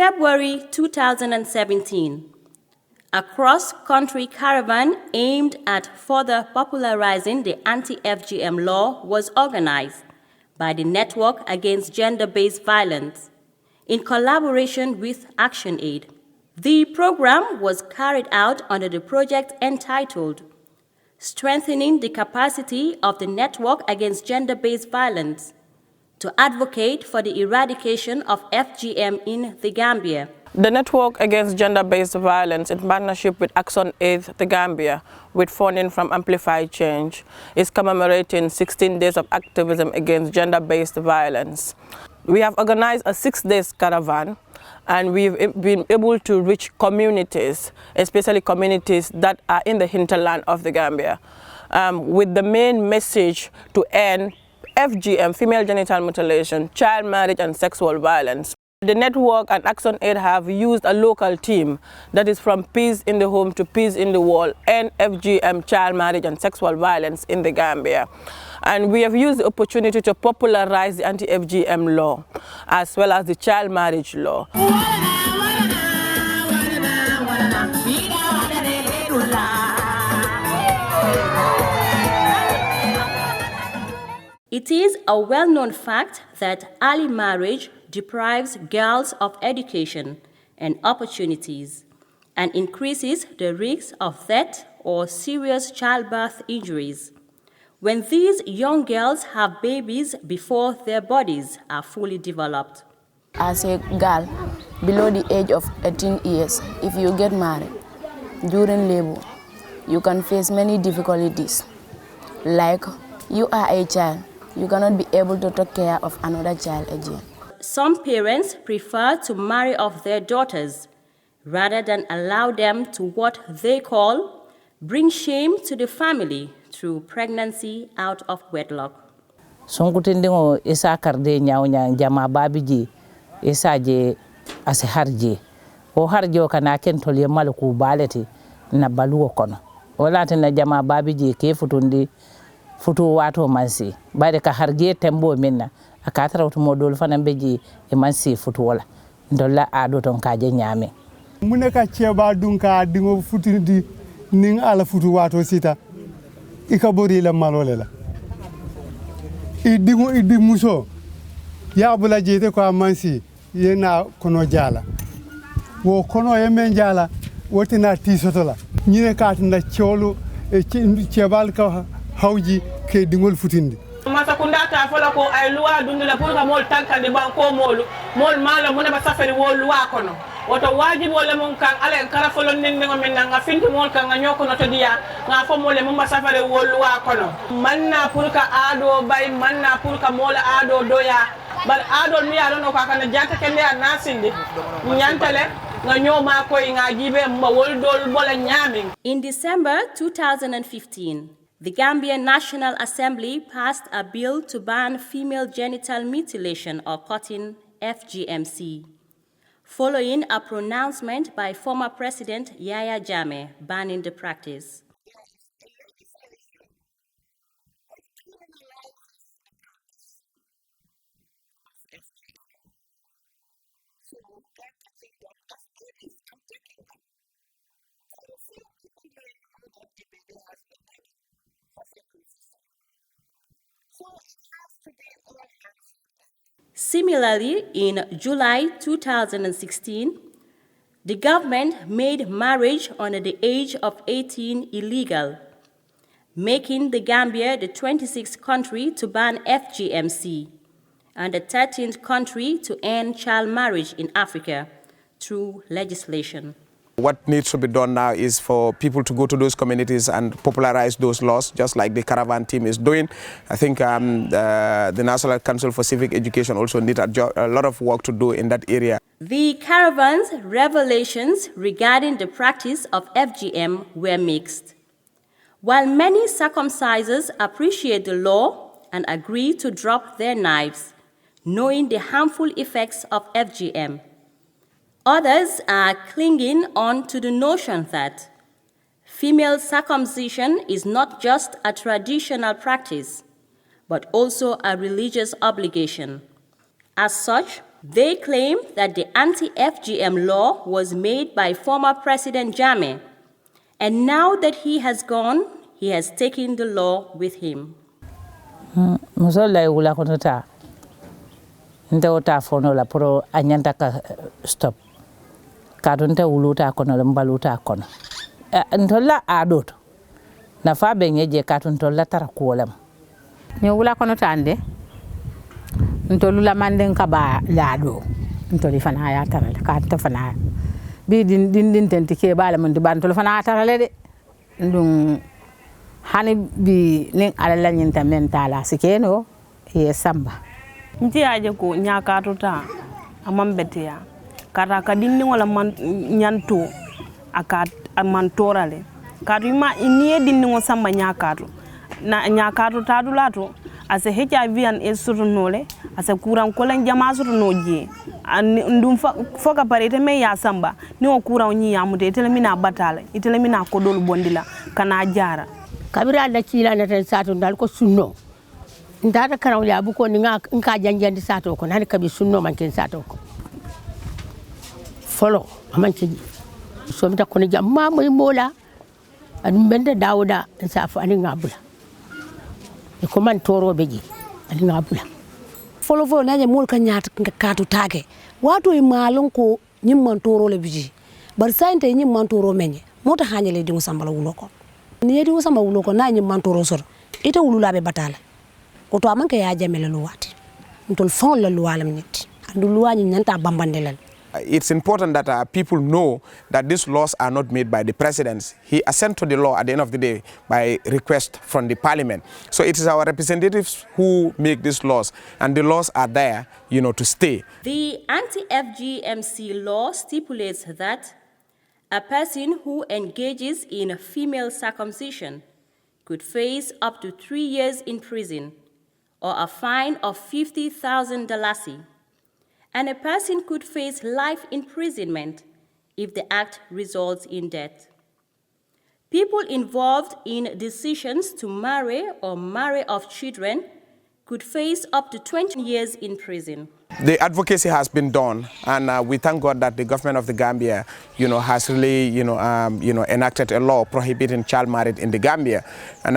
February 2017, a cross-country caravan aimed at further popularizing the anti-FGM law was organized by the Network Against Gender-Based Violence in collaboration with ActionAid. The program was carried out under the project entitled Strengthening the Capacity of the Network Against Gender-Based Violence to Advocate for the Eradication of FGM in the Gambia. The Network Against Gender-Based Violence, in partnership with ActionAid The Gambia, with funding from AmplifyChange, is commemorating 16 days of activism against gender-based violence. We have organized a 6-day caravan, and we've been able to reach communities, especially communities that are in the hinterland of the Gambia, with the main message to end FGM, female genital mutilation, child marriage, and sexual violence. The network and ActionAid have used a local team that is from Peace in the Home to Peace in the World and FGM, child marriage and sexual violence in the Gambia. And we have used the opportunity to popularize the anti-FGM law as well as the child marriage law. It is a well-known fact that early marriage deprives girls of education and opportunities and increases the risk of death or serious childbirth injuries when these young girls have babies before their bodies are fully developed. As a girl below the age of 18 years, if you get married during labor, you can face many difficulties. Like you are a child, you cannot be able to take care of another child again. Some parents prefer to marry off their daughters rather than allow them to what they call bring shame to the family through pregnancy out of wedlock. Sonkutindingo isa karde nyawnya jama babiji isa je as harje o harjo kana ken tolye malku baleti na baluwo kono wala tan jama babiji ke futundi futu wato mansi bare ka harje tembo minna akatra automodol fanan beji e mansi futu wala ndolla ado ton kaje nyame muneka cheba dunka dingo futindi ning ala futu wato sita ikabori la malolela idingo idimuso ya bula jete ko mansi yena kono jala wo kono yemen jala wotina tisotola nyine katinda cholu e chebal ka hawji ke dingol futindi masa kundata fola ko ay luwa dundula pour ka mol tankande banko molu mol mala mun ba safari wo luwa kono woto wajibi wala mun kan ala kara folon ning ngo men nga finti mol kan nga nyoko no to dia nga fo mole mun ba safari wo luwa kono manna pour ka ado bay manna pour ka mol ado doya bar ado mi ya no ka kana jata kende nasindi nyantale nga nyoma ko nga jibe mba wol dol bola nyaming. In December 2015, the Gambian National Assembly passed a bill to ban female genital mutilation or cutting, FGMC, following a pronouncement by former President Yahya Jammeh banning the practice. Similarly, in July 2016, the government made marriage under the age of 18 illegal, making the Gambia the 26th country to ban FGMC and the 13th country to end child marriage in Africa through legislation. What needs to be done now is for people to go to those communities and popularize those laws, just like the caravan team is doing. I think the National Council for Civic Education also need a lot of work to do in that area. The caravan's revelations regarding the practice of FGM were mixed. While many circumcisers appreciate the law and agree to drop their knives, knowing the harmful effects of FGM, others are clinging on to the notion that female circumcision is not just a traditional practice, but also a religious obligation. As such, They claim that the anti-FGM law was made by former President Jammeh, and now that he has gone, he has taken the law with him. Stop. Kadunta uluta kono lembaluta kono. Ntola adot. Na fa benye je katuntola tarakuolem. Ni wula kono tande. Ntolula manden kaba lado. Ntoli fana ya tarale ka ta fana. Bi din tenti ke bala mun di ban tol fana tarale de. Ndum hani bi ning alala nyinta mentala sikeno ye samba. Nti aje ko nyakato ta amambete ya. Kata kadindi wala man nyanto aka mantorale kadu ima iniye dindi ngo samba nyakato na nyakato tadulato ase HIV and AIDS nole ase kuran kolen jama suru noje ndum foka parete me ya samba ni o kuran nyi ya mude tele mina batale itele mina kodol bondila kana jara kabira da kila na tan sato dal ko sunno ndata karaw ya bu ko ni nka janjandi sato ko nan kabi sunno man ken sato ko follow amanci so mi takko ni jamma moy mola adum bende dawda safu ani ngabula e ko man torobe ji ani ngabula follow naje mol ka nyaata katu tage wato e malon ko nyim man toro le biji bar sante nyim man toro menye mota hanyele di musambala wulo ko ni di musamba wulo ko na nyim man toro sor ita wululabe batala ko to amanke ya jamele lo wati ntol fon la lo walam nit andu lo wani nyanta bambandelal. It's important that people know that these laws are not made by the presidents. He assent to the law at the end of the day by request from the parliament. So it is our representatives who make these laws, and the laws are there, to stay. The anti-FGM law stipulates that a person who engages in female circumcision could face up to 3 years in prison or a fine of $50,000. And a person could face life imprisonment if the act results in death. People involved in decisions to marry or marry off children could face up to 20 years in prison. The advocacy has been done, and we thank God that the government of the Gambia, has really, enacted a law prohibiting child marriage in the Gambia, and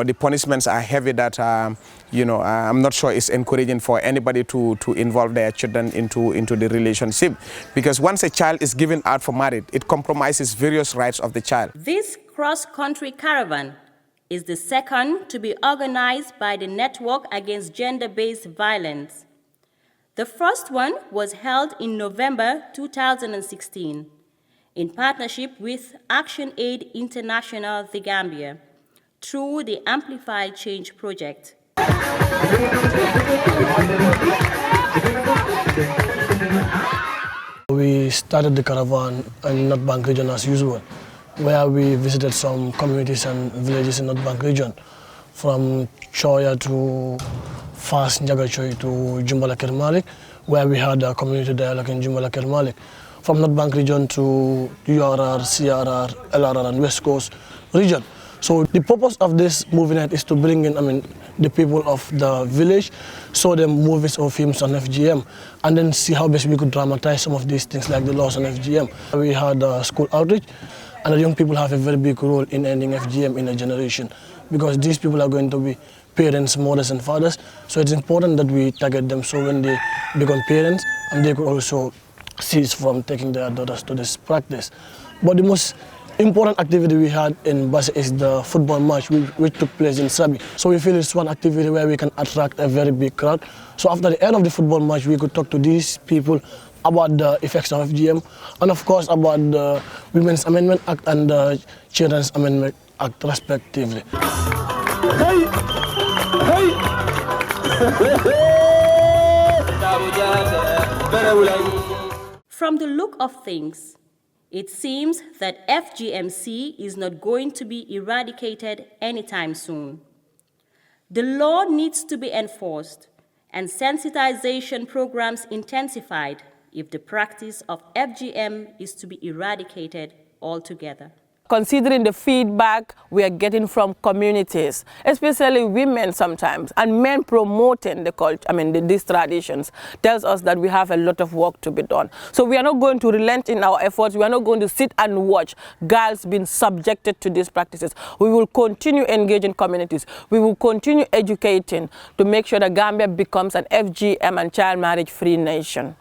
the punishments are heavy. That I'm not sure it's encouraging for anybody to involve their children into the relationship, because once a child is given out for marriage, it compromises various rights of the child. This cross-country caravan is the second to be organized by the Network Against Gender-Based Violence. The first one was held in November 2016 in partnership with ActionAid International The Gambia through the AmplifyChange Project. We started the caravan in North Bank region as usual, where we visited some communities and villages in North Bank region, from Choya to Fas Njagachoy to Jumbala Kermalik, where we had a community dialogue in Jumbala Kermalik. From North Bank region to URR, CRR, LRR and West Coast region. So the purpose of this movement is to bring in, the people of the village, show them movies or films on FGM, and then see how best we could dramatize some of these things like the laws on FGM. We had a school outreach, and the young people have a very big role in ending FGM in a generation, because these people are going to be parents, mothers and fathers, so it's important that we target them so when they become parents, and they could also cease from taking their daughters to this practice. But the most important activity we had in Basse is the football match which took place in Sabi. So we feel it's one activity where we can attract a very big crowd. So after the end of the football match, we could talk to these people about the effects of FGM, and of course about the Women's Amendment Act and the Children's Amendment Act respectively. Hey! Hey! From the look of things, it seems that FGMC is not going to be eradicated anytime soon. The law needs to be enforced and sensitization programs intensified if the practice of FGM is to be eradicated altogether. considering the feedback we are getting from communities, especially women sometimes, and men promoting the culture, these traditions, tells us that we have a lot of work to be done. So we are not going to relent in our efforts. We are not going to sit and watch girls being subjected to these practices. We will continue engaging communities. We will continue educating to make sure that Gambia becomes an FGM and child marriage free nation.